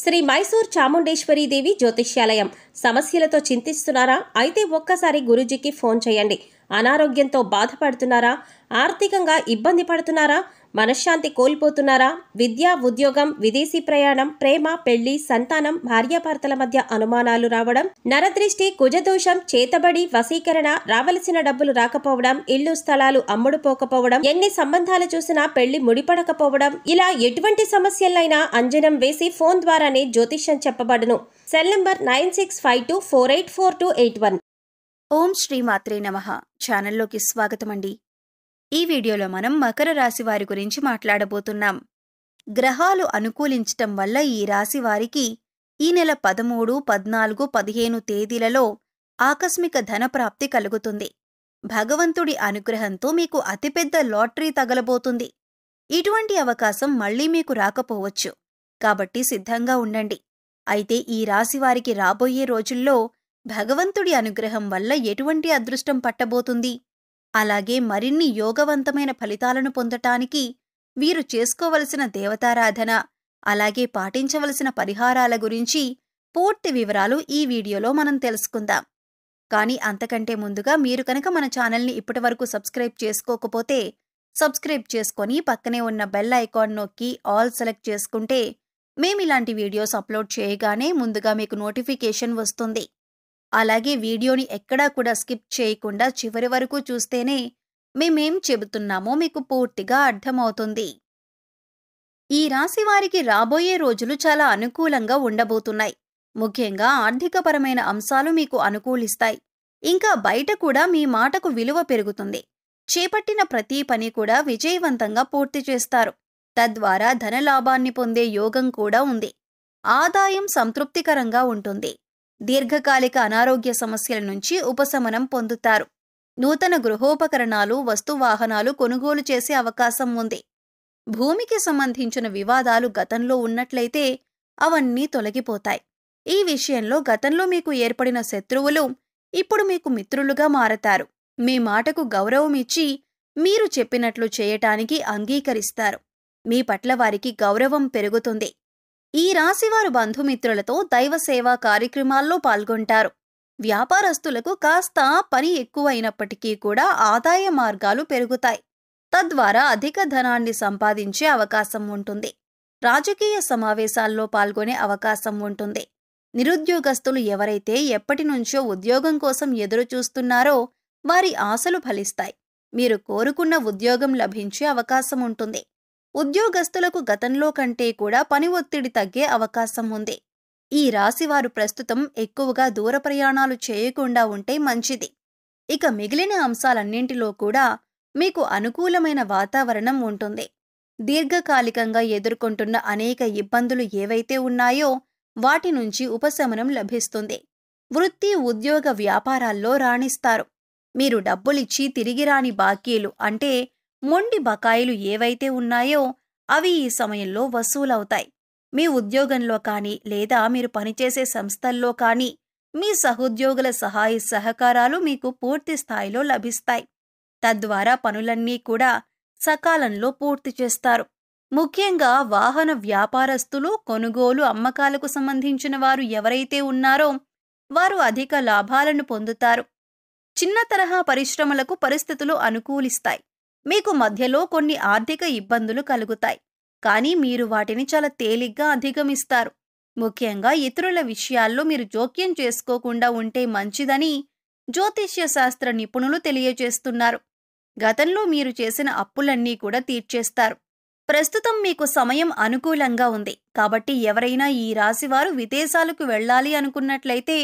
శ్రీ మైసూర్ చాముండేశ్వరి దేవి జ్యోతిష్యాలయం. సమస్యలతో చింతిస్తున్నారా? అయితే ఒక్కసారి గురూజీకి ఫోన్ చేయండి. అనారోగ్యంతో బాధపడుతున్నారా? ఆర్థికంగా ఇబ్బంది పడుతున్నారా? మనశ్శాంతి కోల్పోతున్నారా? విద్య, ఉద్యోగం, విదేశీ ప్రయాణం, ప్రేమ, పెళ్లి, సంతానం, భార్యాభర్తల మధ్య అనుమానాలు రావడం, నరదృష్టి, కుజదోషం, చేతబడి, వశీకరణ, రావలసిన డబ్బులు రాకపోవడం, ఇల్లు స్థలాలు అమ్ముడుపోకపోవడం, ఎన్ని సంబంధాలు చూసినా పెళ్లి ముడిపడకపోవడం, ఇలా ఎటువంటి సమస్యలైనా అంజనం వేసి ఫోన్ ద్వారానే జ్యోతిష్యం చెప్పబడును. Cell number 9652484281. ఓం శ్రీ మాత్రే నమః. ఛానల్లోకి స్వాగతమండి. ఈ వీడియోలో మనం మకర రాశి వారి గురించి మాట్లాడబోతున్నాం. గ్రహాలు అనుకూలించటం వల్ల ఈ రాశి వారికి ఈ నెల 13, 14, 15 తేదీలలో ఆకస్మిక ధనప్రాప్తి కలుగుతుంది. భగవంతుడి అనుగ్రహంతో మీకు అతిపెద్ద లాటరీ తగలబోతుంది. ఇటువంటి అవకాశం మళ్లీ మీకు రాకపోవచ్చు, కాబట్టి సిద్ధంగా ఉండండి. అయితే ఈ రాశి వారికి రాబోయే రోజుల్లో భగవంతుడి అనుగ్రహం వల్ల ఎటువంటి అదృష్టం పట్టబోతుంది, అలాగే మరిన్ని యోగవంతమైన ఫలితాలను పొందటానికి వీరు చేసుకోవలసిన దేవతారాధన, అలాగే పాటించవలసిన పరిహారాల గురించి పూర్తి వివరాలు ఈ వీడియోలో మనం తెలుసుకుందాం. కానీ అంతకంటే ముందుగా మీరు కనుక మన ఛానల్ని ఇప్పటివరకు సబ్స్క్రైబ్ చేసుకోకపోతే సబ్స్క్రైబ్ చేసుకొని పక్కనే ఉన్న బెల్ ఐకాన్ నొక్కి ఆల్ సెలెక్ట్ చేసుకుంటే మేమిలాంటి వీడియోస్ అప్లోడ్ చేయగానే ముందుగా మీకు నోటిఫికేషన్ వస్తుంది. అలాగే వీడియోని ఎక్కడా కూడా స్కిప్ చేయకుండా చివరి వరకు చూస్తేనే మేమేం చెబుతున్నామో మీకు పూర్తిగా అర్థమవుతుంది. ఈ రాశి వారికి రాబోయే రోజులు చాలా అనుకూలంగా ఉండబోతున్నాయి. ముఖ్యంగా ఆర్థికపరమైన అంశాలు మీకు అనుకూలిస్తాయి. ఇంకా బయట కూడా మీ మాటకు విలువ పెరుగుతుంది. చేపట్టిన ప్రతి పని కూడా విజయవంతంగా పూర్తి చేస్తారు. తద్వారా ధనలాభాన్ని పొందే యోగం కూడా ఉంది. ఆదాయం సంతృప్తికరంగా ఉంటుంది. దీర్ఘకాలిక అనారోగ్య సమస్యల నుంచి ఉపశమనం పొందుతారు. నూతన గృహోపకరణాలు, వస్తువాహనాలు కొనుగోలు చేసే అవకాశం ఉంది. భూమికి సంబంధించిన వివాదాలు గతంలో ఉన్నట్లయితే అవన్నీ తొలగిపోతాయి. ఈ విషయంలో గతంలో మీకు ఏర్పడిన శత్రువులు ఇప్పుడు మీకు మిత్రులుగా మారతారు. మీ మాటకు గౌరవమిచ్చి మీరు చెప్పినట్లు చేయటానికి అంగీకరిస్తారు. మీ పట్ల వారికి గౌరవం పెరుగుతుంది. ఈ రాశివారు బంధుమిత్రులతో దైవ సేవా కార్యక్రమాల్లో పాల్గొంటారు. వ్యాపారస్తులకు కాస్త పని ఎక్కువైనప్పటికీ కూడా ఆదాయ మార్గాలు పెరుగుతాయి. తద్వారా అధిక ధనాన్ని సంపాదించే అవకాశం ఉంటుంది. రాజకీయ సమావేశాల్లో పాల్గొనే అవకాశం ఉంటుంది. నిరుద్యోగస్తులు ఎవరైతే ఎప్పటినుంచో ఉద్యోగం కోసం ఎదురుచూస్తున్నారో వారి ఆశలు ఫలిస్తాయి. మీరు కోరుకున్న ఉద్యోగం లభించే అవకాశం ఉంటుంది. ఉద్యోగస్తులకు గతంలో కంటే కూడా పని ఒత్తిడి తగ్గే అవకాశం ఉంది. ఈ రాశివారు ప్రస్తుతం ఎక్కువగా దూర ప్రయాణాలు చేయకుండా ఉంటే మంచిది. ఇక మిగిలిన అంశాలన్నింటిలో కూడా మీకు అనుకూలమైన వాతావరణం ఉంటుంది. దీర్ఘకాలికంగా ఎదుర్కొంటున్న అనేక ఇబ్బందులు ఏవైతే ఉన్నాయో వాటి నుంచి ఉపశమనం లభిస్తుంది. వృత్తి, ఉద్యోగ, వ్యాపారాల్లో రాణిస్తారు. మీరు డబ్బులిచ్చి తిరిగి రాని బాకీలు అంటే మొండి బకాయిలు ఏవైతే ఉన్నాయో అవి ఈ సమయంలో వసూలవుతాయి. మీ ఉద్యోగంలో కానీ లేదా మీరు పనిచేసే సంస్థల్లో కానీ మీ సహోద్యోగుల సహాయ సహకారాలు మీకు పూర్తి స్థాయిలో లభిస్తాయి. తద్వారా పనులన్నీ కూడా సకాలంలో పూర్తి చేస్తారు. ముఖ్యంగా వాహన వ్యాపారస్తులు, కొనుగోలు, అమ్మకాలకు సంబంధించిన వారు ఎవరైతే ఉన్నారో వారు అధిక లాభాలను పొందుతారు. చిన్న తరహా పరిశ్రమలకు పరిస్థితులు అనుకూలిస్తాయి. మీకు మధ్యలో కొన్ని ఆర్థిక ఇబ్బందులు కలుగుతాయి, కానీ మీరు వాటిని చాలా తేలిగ్గా అధిగమిస్తారు. ముఖ్యంగా ఇతరుల విషయాల్లో మీరు జోక్యం చేసుకోకుండా ఉంటే మంచిదని జ్యోతిష్య శాస్త్ర నిపుణులు తెలియజేస్తున్నారు. గతంలో మీరు చేసిన అప్పులన్నీ కూడా తీర్చేస్తారు. ప్రస్తుతం మీకు సమయం అనుకూలంగా ఉంది. కాబట్టి ఎవరైనా ఈ రాశివారు విదేశాలకు వెళ్ళాలి అనుకున్నట్లయితే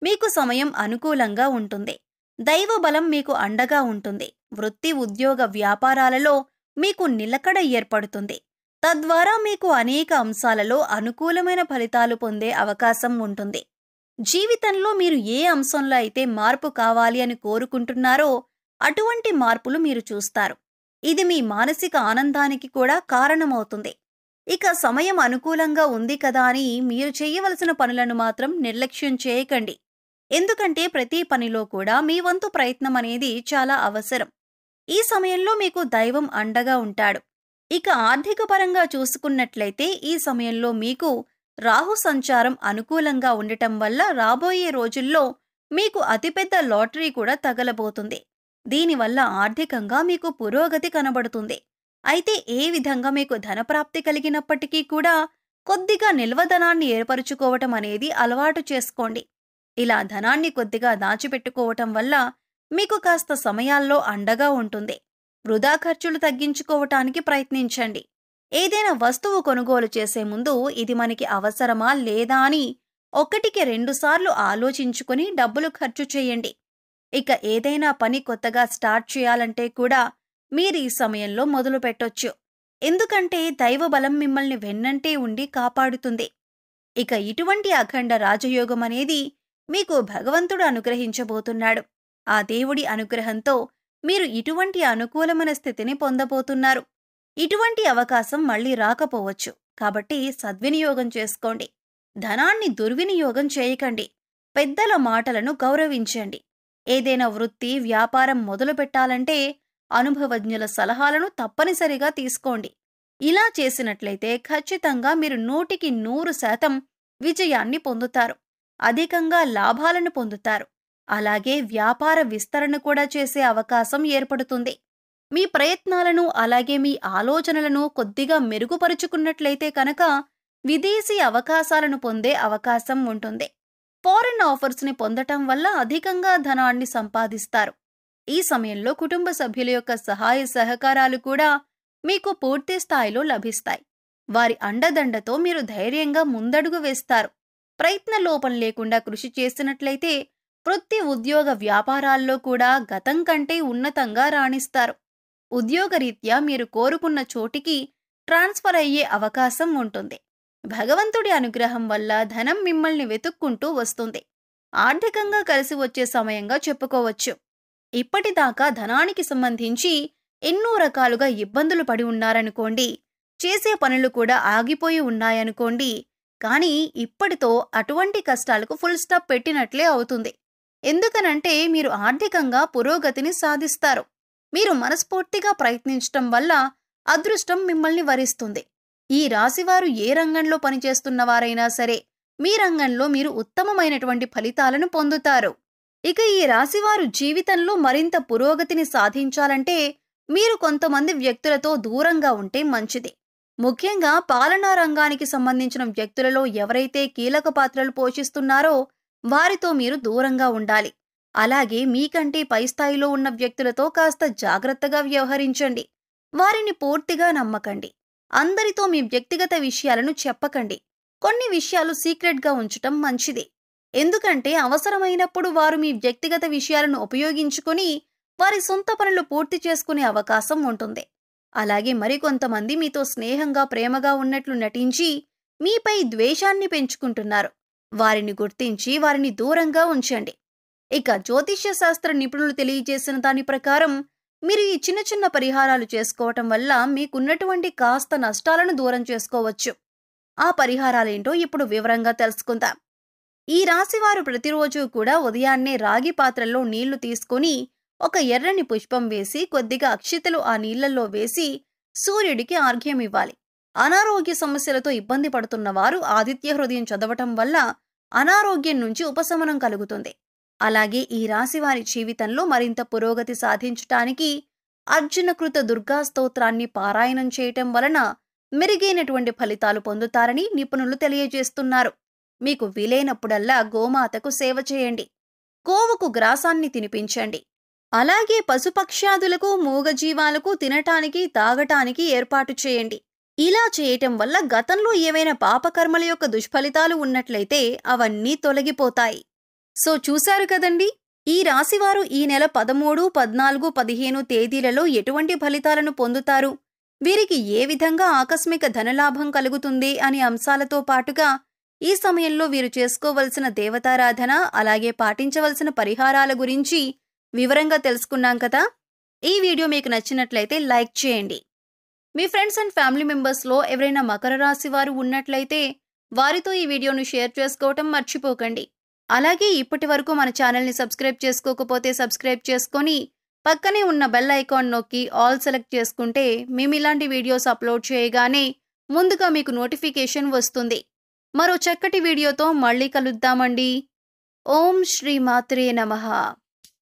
మీకు సమయం అనుకూలంగా ఉంటుంది. దైవ బలం మీకు అండగా ఉంటుంది. వృత్తి, ఉద్యోగ, వ్యాపారాలలో మీకు నిలకడ ఏర్పడుతుంది. తద్వారా మీకు అనేక అంశాలలో అనుకూలమైన ఫలితాలు పొందే అవకాశం ఉంటుంది. జీవితంలో మీరు ఏ అంశంలో అయితే మార్పు కావాలి అని కోరుకుంటున్నారో అటువంటి మార్పులు మీరు చూస్తారు. ఇది మీ మానసిక ఆనందానికి కూడా కారణమవుతుంది. ఇక సమయం అనుకూలంగా ఉంది కదా అని మీరు చేయవలసిన పనులను మాత్రం నిర్లక్ష్యం చేయకండి. ఎందుకంటే ప్రతి పనిలో కూడా మీ వంతు ప్రయత్నం అనేది చాలా అవసరం. ఈ సమయంలో మీకు దైవం అండగా ఉంటాడు. ఇక ఆర్థిక పరంగా చూసుకున్నట్లయితే ఈ సమయంలో మీకు రాహు సంచారం అనుకూలంగా ఉండటం వల్ల రాబోయే రోజుల్లో మీకు అతిపెద్ద లాటరీ కూడా తగలబోతుంది. దీనివల్ల ఆర్థికంగా మీకు పురోగతి కనబడుతుంది. అయితే ఏ విధంగా మీకు ధనప్రాప్తి కలిగినప్పటికీ కూడా కొద్దిగా నిల్వధనాన్ని ఏర్పరుచుకోవటం అనేది అలవాటు చేసుకోండి. ఇలా ధనాన్ని కొద్దిగా దాచిపెట్టుకోవటం వల్ల మీకు కాస్త సమయాల్లో అండగా ఉంటుంది. వృధా ఖర్చులు తగ్గించుకోవటానికి ప్రయత్నించండి. ఏదైనా వస్తువు కొనుగోలు చేసే ముందు ఇది మనకి అవసరమా లేదా అని 1-2 సార్లు ఆలోచించుకుని డబ్బులు ఖర్చు చేయండి. ఇక ఏదైనా పని కొత్తగా స్టార్ట్ చేయాలంటే కూడా మీరు ఈ సమయంలో మొదలు పెట్టొచ్చు. ఎందుకంటే దైవబలం మిమ్మల్ని వెన్నంటే ఉండి కాపాడుతుంది. ఇక ఇటువంటి అఖండ రాజయోగం అనేది మీకు భగవంతుడు అనుగ్రహించబోతున్నాడు. ఆ దేవుడి అనుగ్రహంతో మీరు ఇటువంటి అనుకూలమైన స్థితిని పొందబోతున్నారు. ఇటువంటి అవకాశం మళ్ళీ రాకపోవచ్చు. కాబట్టి సద్వినియోగం చేసుకోండి. ధనాన్ని దుర్వినియోగం చేయకండి. పెద్దల మాటలను గౌరవించండి. ఏదైనా వృత్తి, వ్యాపారం మొదలు పెట్టాలంటే అనుభవజ్ఞుల సలహాలను తప్పనిసరిగా తీసుకోండి. ఇలా చేసినట్లయితే ఖచ్చితంగా మీరు 100% విజయాన్ని పొందుతారు. అధికంగా లాభాలను పొందుతారు. అలాగే వ్యాపార విస్తరణ కూడా చేసే అవకాశం ఏర్పడుతుంది. మీ ప్రయత్నాలను అలాగే మీ ఆలోచనలను కొద్దిగా మెరుగుపరుచుకున్నట్లయితే కనుక విదేశీ అవకాశాలను పొందే అవకాశం ఉంటుంది. ఫారిన్ ఆఫర్స్ని పొందటం వల్ల అధికంగా ధనాన్ని సంపాదిస్తారు. ఈ సమయంలో కుటుంబ సభ్యుల యొక్క సహాయ సహకారాలు కూడా మీకు పూర్తి స్థాయిలో లభిస్తాయి. వారి అండదండతో మీరు ధైర్యంగా ముందడుగు వేస్తారు. ప్రయత్న లోపం లేకుండా కృషి చేసినట్లయితే వృత్తి, ఉద్యోగ, వ్యాపారాల్లో కూడా గతం కంటే ఉన్నతంగా రాణిస్తారు. ఉద్యోగరీత్యా మీరు కోరుకున్న చోటికి ట్రాన్స్ఫర్ అయ్యే అవకాశం ఉంటుంది. భగవంతుడి అనుగ్రహం వల్ల ధనం మిమ్మల్ని వెతుక్కుంటూ వస్తుంది. ఆర్థికంగా కలిసి వచ్చే సమయంగా చెప్పుకోవచ్చు. ఇప్పటిదాకా ధనానికి సంబంధించి ఎన్నో రకాలుగా ఇబ్బందులు పడి ఉన్నారనుకోండి. చేసే పనులు కూడా ఆగిపోయి ఉన్నాయనుకోండి. కానీ ఇప్పటితో అటువంటి కష్టాలకు ఫుల్ స్టాప్ పెట్టినట్లే అవుతుంది. ఎందుకనంటే మీరు ఆర్థికంగా పురోగతిని సాధిస్తారు. మీరు మనస్ఫూర్తిగా ప్రయత్నించటం వల్ల అదృష్టం మిమ్మల్ని వరిస్తుంది. ఈ రాశివారు ఏ రంగంలో పనిచేస్తున్నవారైనా సరే మీ రంగంలో మీరు ఉత్తమమైనటువంటి ఫలితాలను పొందుతారు. ఇక ఈ రాశివారు జీవితంలో మరింత పురోగతిని సాధించాలంటే మీరు కొంతమంది వ్యక్తులతో దూరంగా ఉంటే మంచిది. ముఖ్యంగా పాలనా రంగానికి సంబంధించిన వ్యక్తులలో ఎవరైతే కీలక పాత్రలు పోషిస్తున్నారో వారితో మీరు దూరంగా ఉండాలి. అలాగే మీకంటే పై స్థాయిలో ఉన్న వ్యక్తులతో కాస్త జాగ్రత్తగా వ్యవహరించండి. వారిని పూర్తిగా నమ్మకండి. అందరితో మీ వ్యక్తిగత విషయాలను చెప్పకండి. కొన్ని విషయాలు సీక్రెట్గా ఉంచటం మంచిది. ఎందుకంటే అవసరమైనప్పుడు వారు మీ వ్యక్తిగత విషయాలను ఉపయోగించుకుని వారి సొంత పనులు పూర్తి చేసుకునే అవకాశం ఉంటుంది. అలాగే మరికొంతమంది మీతో స్నేహంగా, ప్రేమగా ఉన్నట్లు నటించి మీపై ద్వేషాన్ని పెంచుకుంటున్నారు. వారిని గుర్తించి వారిని దూరంగా ఉంచండి. ఇక జ్యోతిష్య శాస్త్ర నిపుణులు తెలియజేసిన దాని ప్రకారం మీరు ఈ చిన్న చిన్న పరిహారాలు చేసుకోవటం వల్ల మీకున్నటువంటి కాస్త నష్టాలను దూరం చేసుకోవచ్చు. ఆ పరిహారాలేంటో ఇప్పుడు వివరంగా తెలుసుకుందాం. ఈ రాశివారు ప్రతిరోజు కూడా ఉదయాన్నే రాగి పాత్రల్లో నీళ్లు తీసుకుని ఒక ఎర్రని పుష్పం వేసి కొద్దిగా అక్షితలు ఆ నీళ్లలో వేసి సూర్యుడికి ఆర్ఘ్యం ఇవ్వాలి. అనారోగ్య సమస్యలతో ఇబ్బంది పడుతున్న వారు ఆదిత్య హృదయం చదవటం వల్ల అనారోగ్యం నుంచి ఉపశమనం కలుగుతుంది. అలాగే ఈ రాశివారి జీవితంలో మరింత పురోగతి సాధించటానికి అర్జునకృత దుర్గా స్తోత్రాన్ని పారాయణం చేయటం వలన మెరుగైనటువంటి ఫలితాలు పొందుతారని నిపుణులు తెలియజేస్తున్నారు. మీకు వీలైనప్పుడల్లా గోమాతకు సేవ చేయండి. గోవుకు గ్రాసాన్ని తినిపించండి. అలాగే పశుపక్ష్యాదులకు, మూగజీవాలకు తినటానికి, తాగటానికి ఏర్పాటు చేయండి. ఇలా చేయటం వల్ల గతంలో ఏవైనా పాపకర్మల యొక్క దుష్ఫలితాలు ఉన్నట్లయితే అవన్నీ తొలగిపోతాయి. సో చూశారు కదండి, ఈ రాశివారు ఈ నెల 13, 14, 15 తేదీలలో ఎటువంటి ఫలితాలను పొందుతారు, వీరికి ఏ విధంగా ఆకస్మిక ధనలాభం కలుగుతుంది అనే అంశాలతో పాటుగా ఈ సమయంలో వీరు చేసుకోవలసిన దేవతారాధన అలాగే పాటించవలసిన పరిహారాల గురించి వివరంగా తెలుసుకున్నాం కదా. ఈ వీడియో మీకు నచ్చినట్లయితే లైక్ చేయండి. మీ ఫ్రెండ్స్ అండ్ ఫ్యామిలీ మెంబర్స్లో ఎవరైనా మకర రాశి వారు ఉన్నట్లయితే వారితో ఈ వీడియోను షేర్ చేసుకోవటం మర్చిపోకండి. అలాగే ఇప్పటి వరకు మన ఛానల్ని సబ్స్క్రైబ్ చేసుకోకపోతే సబ్స్క్రైబ్ చేసుకొని పక్కనే ఉన్న బెల్ ఐకాన్ నొక్కి ఆల్ సెలెక్ట్ చేసుకుంటే మేము ఇలాంటి వీడియోస్ అప్లోడ్ చేయగానే ముందుగా మీకు నోటిఫికేషన్ వస్తుంది. మరో చక్కటి వీడియోతో మళ్ళీ కలుద్దామండి. ఓం శ్రీ మాత్రే నమః.